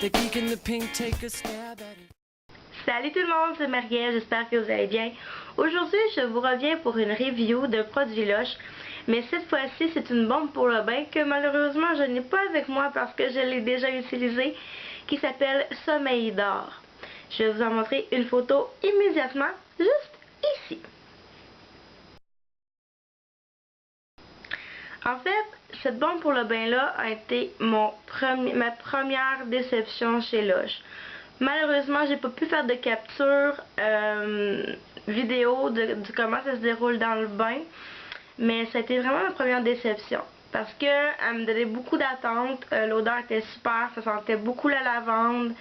The geek in the pink, take a stab at it. Salut tout le monde, c'est Marielle, j'espère que vous allez bien. Aujourd'hui, je vous reviens pour une review de produits Lush, mais cette fois-ci, c'est une bombe pour le bain que malheureusement, je n'ai pas avec moi parce que je l'ai déjà utilisée, qui s'appelle Sommeil d'or. Je vais vous en montrer une photo immédiatement, juste ici. En fait, cette bombe pour le bain-là a été ma première déception chez Lush. Malheureusement, j'ai pas pu faire de capture vidéo de comment ça se déroule dans le bain, mais ça a été vraiment ma première déception parce que elle me donnait beaucoup d'attentes. L'odeur était super, ça sentait beaucoup la lavande,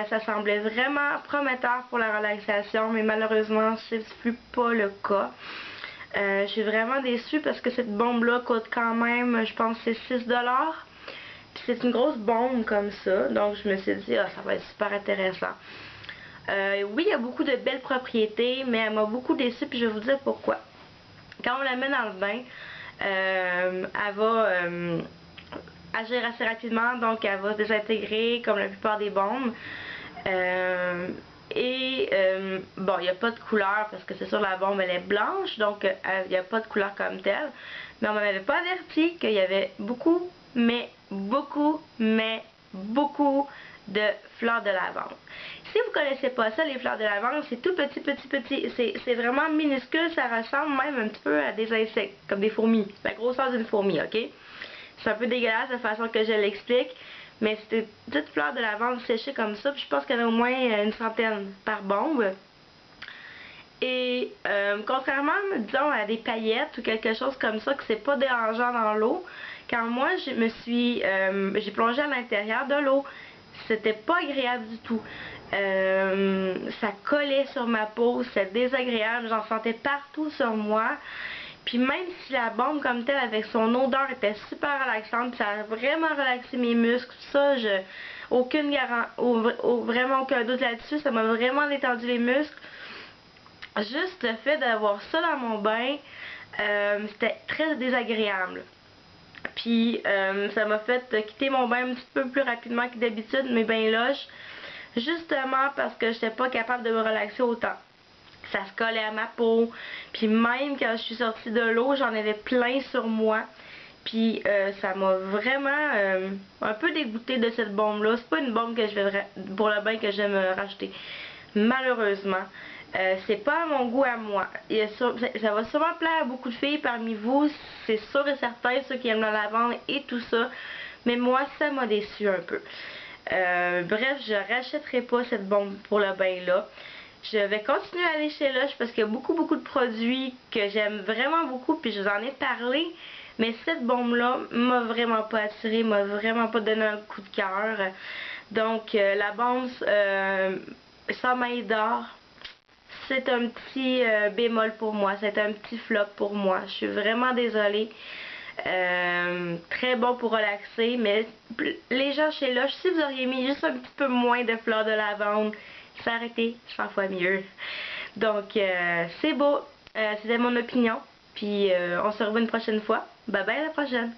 ça semblait vraiment prometteur pour la relaxation, mais malheureusement, c'est plus pas le cas. Je suis vraiment déçue parce que cette bombe-là coûte quand même, je pense, c'est 6$. Puis c'est une grosse bombe comme ça, donc je me suis dit, ah, ça va être super intéressant. Oui, il y a beaucoup de belles propriétés, mais elle m'a beaucoup déçue, puis je vais vous dire pourquoi. Quand on la met dans le bain, elle va agir assez rapidement, donc elle va se désintégrer comme la plupart des bombes. Bon, il n'y a pas de couleur parce que c'est sûr la bombe elle est blanche, donc il n'y a pas de couleur comme telle. Mais on m'avait pas averti qu'il y avait beaucoup de fleurs de lavande. Si vous connaissez pas ça, les fleurs de lavande, c'est tout petit. C'est vraiment minuscule, ça ressemble même un petit peu à des insectes, comme des fourmis. La grosseur d'une fourmi, ok? C'est un peu dégueulasse la façon que je l'explique. Mais c'était une petite fleur de lavande séchée comme ça, puis je pense qu'il y en a au moins une centaine par bombe. Et contrairement, disons, à des paillettes ou quelque chose comme ça, que c'est pas dérangeant dans l'eau, quand moi j'ai plongé à l'intérieur de l'eau, c'était pas agréable du tout. Ça collait sur ma peau, c'était désagréable, j'en sentais partout sur moi. Puis même si la bombe comme telle avec son odeur était super relaxante, ça a vraiment relaxé mes muscles, ça, vraiment aucun doute là-dessus, ça m'a vraiment détendu les muscles. Juste le fait d'avoir ça dans mon bain, c'était très désagréable. Puis ça m'a fait quitter mon bain un petit peu plus rapidement que d'habitude, mes bains Lush, justement parce que j'étais pas capable de me relaxer autant. Ça se collait à ma peau, puis même quand je suis sortie de l'eau, j'en avais plein sur moi. Puis ça m'a vraiment un peu dégoûtée de cette bombe-là. C'est pas une bombe que je vais pour le bain que je vais me racheter. Malheureusement. C'est pas à mon goût à moi. Ça va sûrement plaire à beaucoup de filles parmi vous, c'est sûr et certain, ceux qui aiment la lavande et tout ça. Mais moi, ça m'a déçu un peu. Bref, je rachèterai pas cette bombe pour le bain là. Je vais continuer à aller chez Lush parce qu'il y a beaucoup de produits que j'aime vraiment beaucoup, puis je vous en ai parlé. Mais cette bombe-là m'a vraiment pas attirée, m'a vraiment pas donné un coup de cœur. Donc, la bombe Sommeil d'or, c'est un petit bémol pour moi, c'est un petit flop pour moi. Je suis vraiment désolée. Très bon pour relaxer, mais les gens chez Lush, si vous auriez mis juste un petit peu moins de fleurs de lavande, ça aurait été 100 fois mieux. Donc, c'est beau. C'était mon opinion. Puis, on se revoit une prochaine fois. Bye bye à la prochaine.